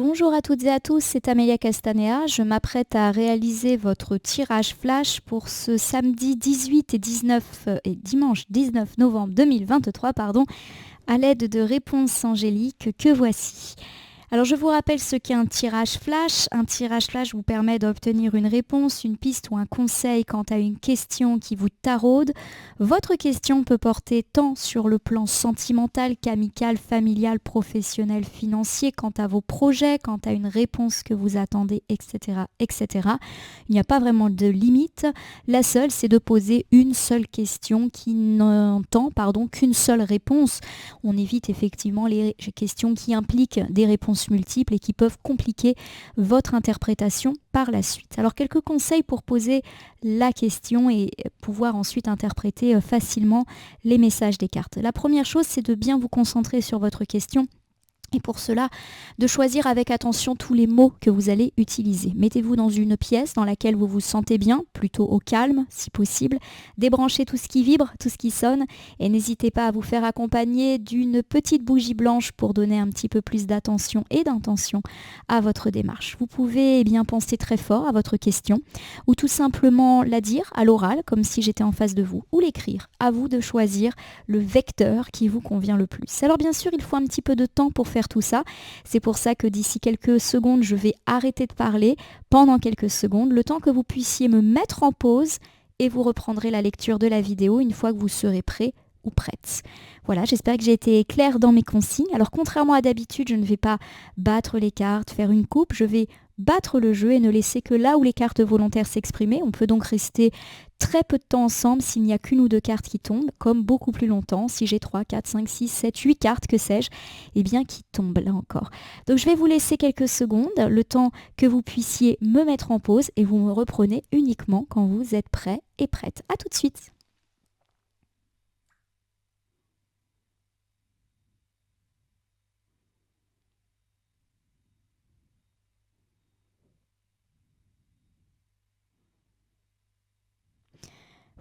Bonjour à toutes et à tous, c'est Amélia Castanea. Je m'apprête à réaliser votre tirage flash pour ce samedi 18 et dimanche 19 novembre 2023, à l'aide de réponses angéliques que voici. Alors je vous rappelle ce qu'est un tirage flash. Un tirage flash vous permet d'obtenir une réponse, une piste ou un conseil quant à une question qui vous taraude. Votre question peut porter tant sur le plan sentimental qu'amical, familial, professionnel, financier, quant à vos projets, quant à une réponse que vous attendez, etc., etc. Il n'y a pas vraiment de limite. La seule, c'est de poser une seule question qui n'entend, qu'une seule réponse. On évite effectivement les questions qui impliquent des réponses multiples et qui peuvent compliquer votre interprétation par la suite. Alors quelques conseils pour poser la question et pouvoir ensuite interpréter facilement les messages des cartes. La première chose, c'est de bien vous concentrer sur votre question. Et pour cela, de choisir avec attention tous les mots que vous allez utiliser. Mettez-vous dans une pièce dans laquelle vous vous sentez bien, plutôt au calme si possible. Débranchez tout ce qui vibre, tout ce qui sonne et n'hésitez pas à vous faire accompagner d'une petite bougie blanche pour donner un petit peu plus d'attention et d'intention à votre démarche. Vous pouvez bien penser très fort à votre question ou tout simplement la dire à l'oral comme si j'étais en face de vous ou l'écrire. À vous de choisir le vecteur qui vous convient le plus. Alors bien sûr, il faut un petit peu de temps pour faire tout ça. C'est pour ça que d'ici quelques secondes, je vais arrêter de parler pendant quelques secondes, le temps que vous puissiez me mettre en pause et vous reprendrez la lecture de la vidéo une fois que vous serez prêt ou prête. Voilà, j'espère que j'ai été claire dans mes consignes. Alors contrairement à d'habitude, je ne vais pas battre les cartes, faire une coupe, je vais battre le jeu et ne laisser que là où les cartes volontaires s'exprimer. On peut donc rester très peu de temps ensemble s'il n'y a qu'une ou deux cartes qui tombent, comme beaucoup plus longtemps, si j'ai 3, 4, 5, 6, 7, 8 cartes, que sais-je, qui tombent là encore. Donc je vais vous laisser quelques secondes, le temps que vous puissiez me mettre en pause et vous me reprenez uniquement quand vous êtes prêt et prête. À tout de suite.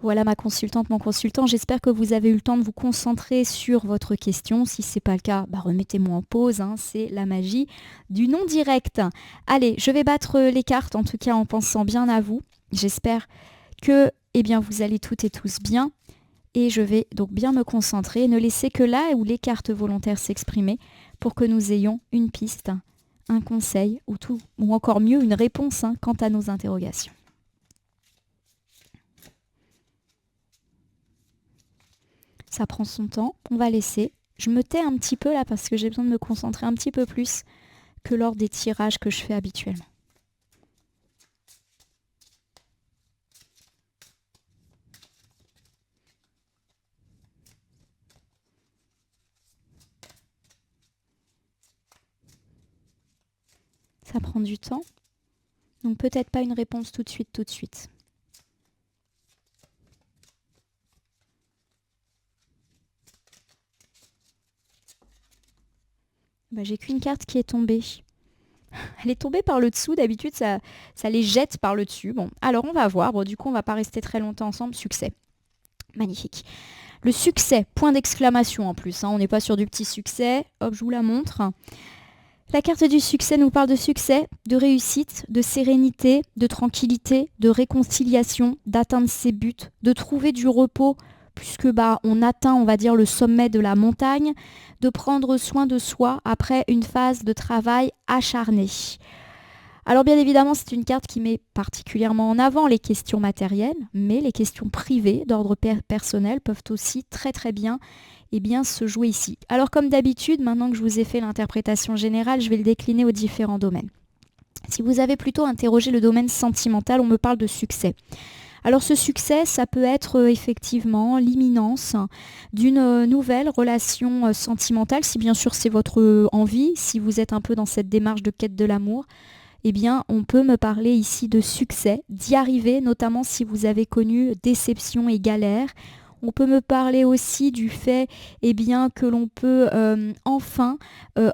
Voilà ma consultante, mon consultant. J'espère que vous avez eu le temps de vous concentrer sur votre question. Si ce n'est pas le cas, remettez-moi en pause. C'est la magie du non direct. Allez, je vais battre les cartes, en tout cas en pensant bien à vous. J'espère que vous allez toutes et tous bien. Et je vais donc bien me concentrer et ne laisser que là où les cartes volontaires s'exprimer pour que nous ayons une piste, un conseil ou encore mieux une réponse quant à nos interrogations. Ça prend son temps, on va laisser. Je me tais un petit peu là parce que j'ai besoin de me concentrer un petit peu plus que lors des tirages que je fais habituellement. Ça prend du temps, donc peut-être pas une réponse tout de suite. J'ai qu'une carte qui est tombée. Elle est tombée par le dessous, d'habitude ça les jette par le dessus. Bon, alors on va voir. Bon, du coup on va pas rester très longtemps ensemble. Succès. Magnifique. Le succès, point d'exclamation en plus. On n'est pas sur du petit succès. Hop, je vous la montre. La carte du succès nous parle de succès, de réussite, de sérénité, de tranquillité, de réconciliation, d'atteindre ses buts, de trouver du repos puisque on atteint, on va dire, le sommet de la montagne, de prendre soin de soi après une phase de travail acharné. Alors bien évidemment, c'est une carte qui met particulièrement en avant les questions matérielles, mais les questions privées d'ordre personnel peuvent aussi très très bien se jouer ici. Alors comme d'habitude, maintenant que je vous ai fait l'interprétation générale, je vais le décliner aux différents domaines. Si vous avez plutôt interrogé le domaine sentimental, on me parle de succès. Alors ce succès, ça peut être effectivement l'imminence d'une nouvelle relation sentimentale, si bien sûr c'est votre envie, si vous êtes un peu dans cette démarche de quête de l'amour. On peut me parler ici de succès, d'y arriver, notamment si vous avez connu déception et galère. On peut me parler aussi du fait que l'on peut enfin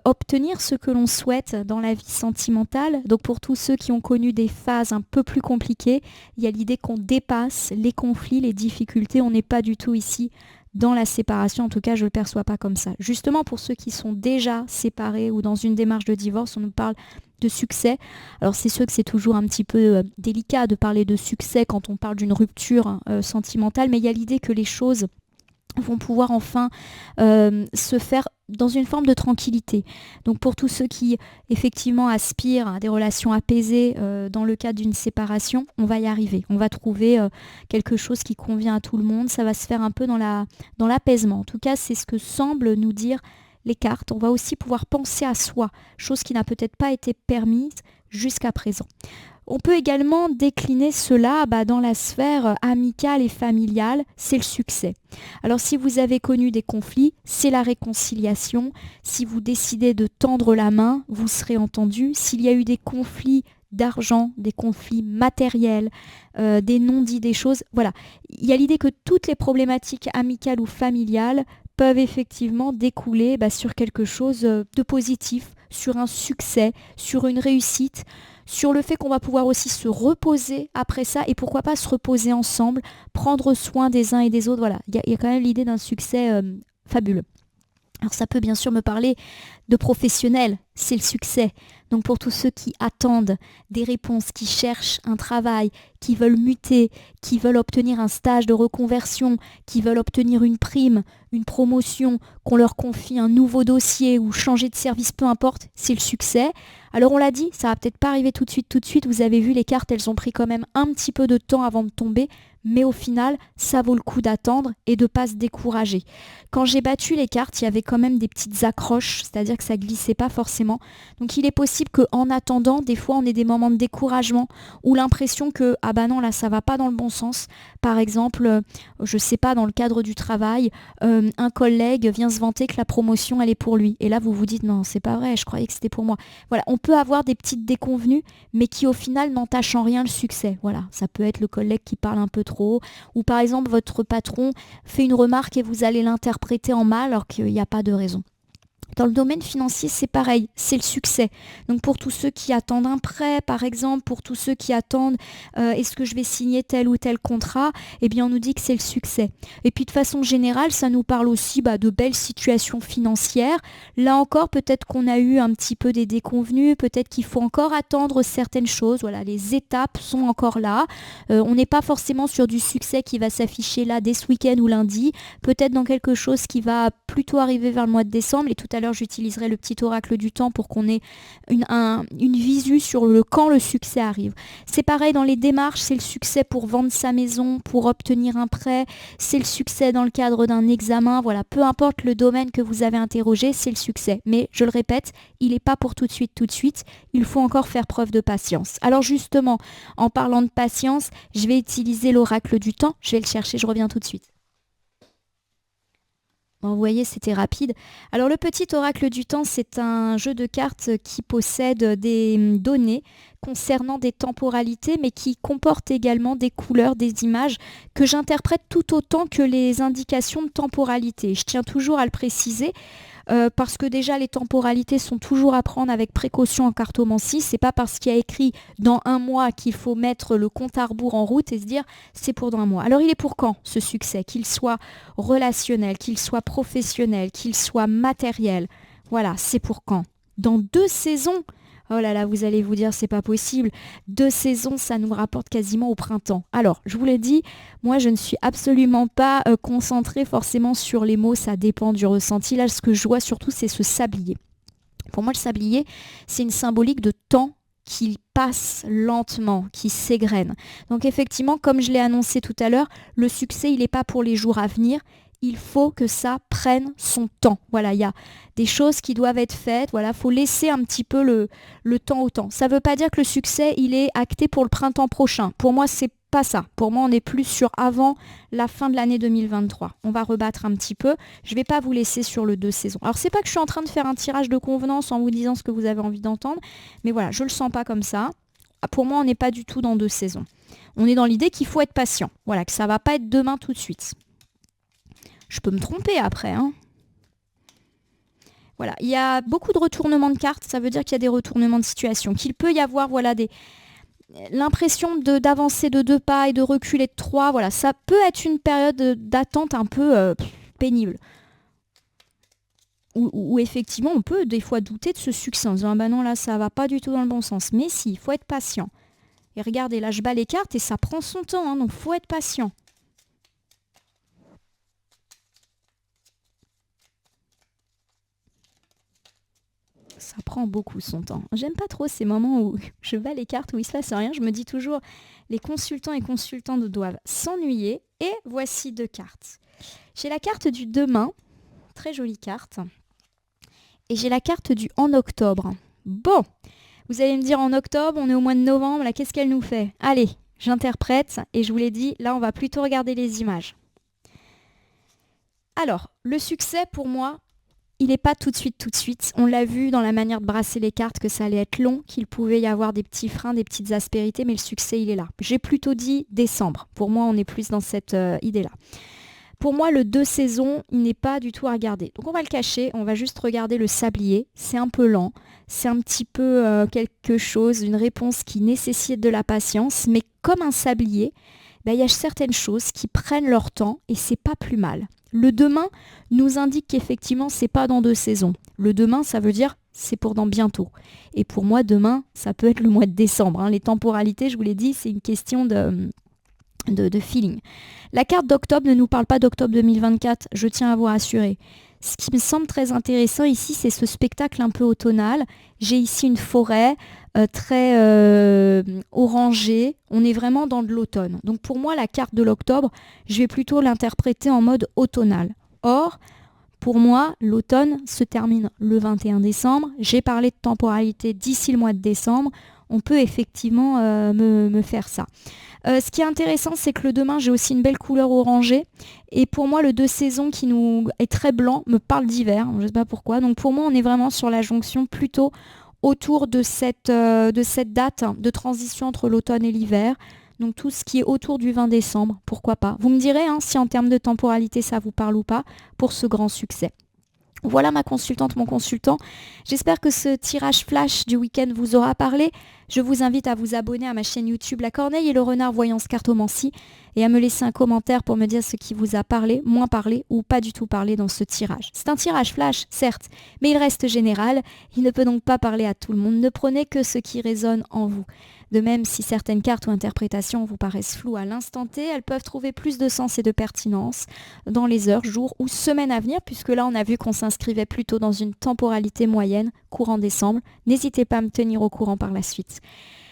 obtenir ce que l'on souhaite dans la vie sentimentale. Donc pour tous ceux qui ont connu des phases un peu plus compliquées, il y a l'idée qu'on dépasse les conflits, les difficultés. On n'est pas du tout ici dans la séparation. En tout cas, je ne le perçois pas comme ça. Justement, pour ceux qui sont déjà séparés ou dans une démarche de divorce, on nous parle de succès. Alors c'est sûr que c'est toujours un petit peu délicat de parler de succès quand on parle d'une rupture sentimentale, mais il y a l'idée que les choses vont pouvoir enfin se faire dans une forme de tranquillité. Donc pour tous ceux qui effectivement aspirent à des relations apaisées dans le cadre d'une séparation, on va y arriver. On va trouver quelque chose qui convient à tout le monde. Ça va se faire un peu dans l'apaisement. En tout cas, c'est ce que semblent nous dire les cartes. On va aussi pouvoir penser à soi, chose qui n'a peut-être pas été permise jusqu'à présent. On peut également décliner cela dans la sphère amicale et familiale, c'est le succès. Alors si vous avez connu des conflits, c'est la réconciliation. Si vous décidez de tendre la main, vous serez entendu. S'il y a eu des conflits d'argent, des conflits matériels, des non-dits des choses, voilà. Il y a l'idée que toutes les problématiques amicales ou familiales peuvent effectivement découler sur quelque chose de positif, sur un succès, sur une réussite, sur le fait qu'on va pouvoir aussi se reposer après ça et pourquoi pas se reposer ensemble, prendre soin des uns et des autres. Voilà, il y a quand même l'idée d'un succès fabuleux. Alors ça peut bien sûr me parler de professionnels, c'est le succès. Donc pour tous ceux qui attendent des réponses, qui cherchent un travail, qui veulent muter, qui veulent obtenir un stage de reconversion, qui veulent obtenir une prime, une promotion, qu'on leur confie un nouveau dossier ou changer de service, peu importe, c'est le succès. Alors on l'a dit, ça va peut-être pas arriver tout de suite. Vous avez vu, les cartes, elles ont pris quand même un petit peu de temps avant de tomber. Mais au final, ça vaut le coup d'attendre et de ne pas se décourager. Quand j'ai battu les cartes, il y avait quand même des petites accroches, c'est-à-dire que ça glissait pas forcément. Donc il est possible qu'en attendant, des fois, on ait des moments de découragement ou l'impression que, ah bah non, là, ça va pas dans le bon sens. Par exemple, je sais pas, dans le cadre du travail, un collègue vient se vanter que la promotion, elle est pour lui. Et là, vous vous dites, non, c'est pas vrai, je croyais que c'était pour moi. Voilà, on peut avoir des petites déconvenues, mais qui au final n'entachent en rien le succès. Voilà, ça peut être le collègue qui parle un peu trop, ou par exemple votre patron fait une remarque et vous allez l'interpréter en mal alors qu'il n'y a pas de raison. Dans le domaine financier, c'est pareil, c'est le succès. Donc pour tous ceux qui attendent un prêt, par exemple, pour tous ceux qui attendent est-ce que je vais signer tel ou tel contrat, eh bien on nous dit que c'est le succès. Et puis de façon générale, ça nous parle aussi de belles situations financières. Là encore, peut-être qu'on a eu un petit peu des déconvenues, peut-être qu'il faut encore attendre certaines choses. Voilà, les étapes sont encore là. On n'est pas forcément sur du succès qui va s'afficher là dès ce week-end ou lundi, peut-être dans quelque chose qui va plutôt arriver vers le mois de décembre. Et tout à l'heure, j'utiliserai le petit oracle du temps pour qu'on ait une visu sur quand le succès arrive. C'est pareil dans les démarches, c'est le succès pour vendre sa maison, pour obtenir un prêt, c'est le succès dans le cadre d'un examen. Voilà, peu importe le domaine que vous avez interrogé, c'est le succès. Mais je le répète, il n'est pas pour tout de suite. Il faut encore faire preuve de patience. Alors justement, en parlant de patience, je vais utiliser l'oracle du temps. Je vais le chercher, je reviens tout de suite. Vous voyez, c'était rapide. Alors le petit oracle du temps, c'est un jeu de cartes qui possède des données concernant des temporalités, mais qui comporte également des couleurs, des images que j'interprète tout autant que les indications de temporalité. Je tiens toujours à le préciser. Parce que déjà les temporalités sont toujours à prendre avec précaution en cartomancie. C'est pas parce qu'il y a écrit dans un mois qu'il faut mettre le compte à rebours en route et se dire c'est pour dans un mois. Alors il est pour quand ce succès? Qu'il soit relationnel, qu'il soit professionnel, qu'il soit matériel. Voilà, c'est pour quand? Dans 2 saisons. Oh là là, vous allez vous dire, c'est pas possible. 2 saisons, ça nous rapporte quasiment au printemps. Alors, je vous l'ai dit, moi, je ne suis absolument pas concentrée forcément sur les mots, ça dépend du ressenti. Là, ce que je vois surtout, c'est ce sablier. Pour moi, le sablier, c'est une symbolique de temps qui passe lentement, qui s'égrène. Donc effectivement, comme je l'ai annoncé tout à l'heure, le succès, il n'est pas pour les jours à venir. Il faut que ça prenne son temps. Voilà, il y a des choses qui doivent être faites. Voilà, faut laisser un petit peu le temps au temps. Ça ne veut pas dire que le succès, il est acté pour le printemps prochain. Pour moi, c'est pas ça. Pour moi, on est plus sur avant la fin de l'année 2023. On va rebattre un petit peu. Je ne vais pas vous laisser sur le 2 saisons. Alors, c'est pas que je suis en train de faire un tirage de convenance en vous disant ce que vous avez envie d'entendre, mais voilà, je le sens pas comme ça. Pour moi, on n'est pas du tout dans 2 saisons. On est dans l'idée qu'il faut être patient. Voilà, que ça va pas être demain tout de suite. Je peux me tromper après, hein. Voilà, il y a beaucoup de retournements de cartes, ça veut dire qu'il y a des retournements de situation, qu'il peut y avoir l'impression d'avancer de 2 pas et de reculer de 3. Voilà, ça peut être une période d'attente un peu pénible. Où effectivement on peut des fois douter de ce succès en disant ah bah non là ça va pas du tout dans le bon sens. Mais si, il faut être patient. Et regardez, là je bats les cartes et ça prend son temps, hein, donc faut être patient. Ça prend beaucoup son temps. J'aime pas trop ces moments où je bats les cartes, où il se passe rien. Je me dis toujours, les consultants et consultantes doivent s'ennuyer. Et voici 2 cartes. J'ai la carte du demain, très jolie carte. Et j'ai la carte du en octobre. Bon, vous allez me dire en octobre, on est au mois de novembre, là qu'est-ce qu'elle nous fait? Allez, j'interprète et je vous l'ai dit, là on va plutôt regarder les images. Alors, le succès pour moi, il n'est pas tout de suite. On l'a vu dans la manière de brasser les cartes que ça allait être long, qu'il pouvait y avoir des petits freins, des petites aspérités, mais le succès, il est là. J'ai plutôt dit décembre. Pour moi, on est plus dans cette idée-là. Pour moi, le 2 saisons, il n'est pas du tout à regarder. Donc on va le cacher, on va juste regarder le sablier. C'est un peu lent, c'est un petit peu quelque chose, une réponse qui nécessite de la patience, mais comme un sablier, il y a certaines choses qui prennent leur temps et c'est pas plus mal. Le demain nous indique qu'effectivement, c'est pas dans 2 saisons. Le demain, ça veut dire c'est pour dans bientôt. Et pour moi, demain, ça peut être le mois de décembre. Hein. Les temporalités, je vous l'ai dit, c'est une question de feeling. La carte d'octobre ne nous parle pas d'octobre 2024, je tiens à vous rassurer. Ce qui me semble très intéressant ici, c'est ce spectacle un peu automnal. J'ai ici une forêt très orangée. On est vraiment dans de l'automne. Donc pour moi, la carte de l'octobre, je vais plutôt l'interpréter en mode automnal. Or, pour moi, l'automne se termine le 21 décembre. J'ai parlé de temporalité d'ici le mois de décembre. On peut effectivement me faire ça. Ce qui est intéressant, c'est que le demain, j'ai aussi une belle couleur orangée. Et pour moi, le 2 saisons qui nous est très blanc me parle d'hiver. Je ne sais pas pourquoi. Donc pour moi, on est vraiment sur la jonction plutôt autour de cette date de transition entre l'automne et l'hiver. Donc tout ce qui est autour du 20 décembre, pourquoi pas. Vous me direz si en termes de temporalité, ça vous parle ou pas pour ce grand succès. Voilà ma consultante, mon consultant. J'espère que ce tirage flash du week-end vous aura parlé. Je vous invite à vous abonner à ma chaîne YouTube La Corneille et le Renard Voyance Cartomancie et à me laisser un commentaire pour me dire ce qui vous a parlé, moins parlé ou pas du tout parlé dans ce tirage. C'est un tirage flash, certes, mais il reste général. Il ne peut donc pas parler à tout le monde. Ne prenez que ce qui résonne en vous. De même, si certaines cartes ou interprétations vous paraissent floues à l'instant T, elles peuvent trouver plus de sens et de pertinence dans les heures, jours ou semaines à venir, puisque là, on a vu qu'on s'inscrivait plutôt dans une temporalité moyenne, courant décembre. N'hésitez pas à me tenir au courant par la suite.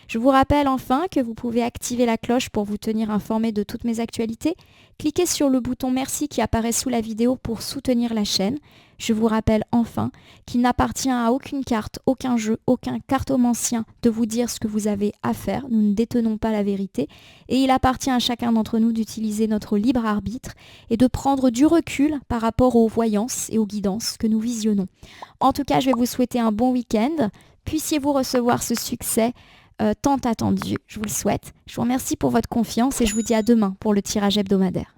Je vous rappelle enfin que vous pouvez activer la cloche pour vous tenir informé de toutes mes actualités. Cliquez sur le bouton merci qui apparaît sous la vidéo pour soutenir la chaîne. Je vous rappelle enfin qu'il n'appartient à aucune carte, aucun jeu, aucun cartomancien de vous dire ce que vous avez à faire. Nous ne détenons pas la vérité et il appartient à chacun d'entre nous d'utiliser notre libre arbitre et de prendre du recul par rapport aux voyances et aux guidances que nous visionnons. En tout cas, je vais vous souhaiter un bon week-end. Puissiez-vous recevoir ce succès tant attendu. Je vous le souhaite. Je vous remercie pour votre confiance et je vous dis à demain pour le tirage hebdomadaire.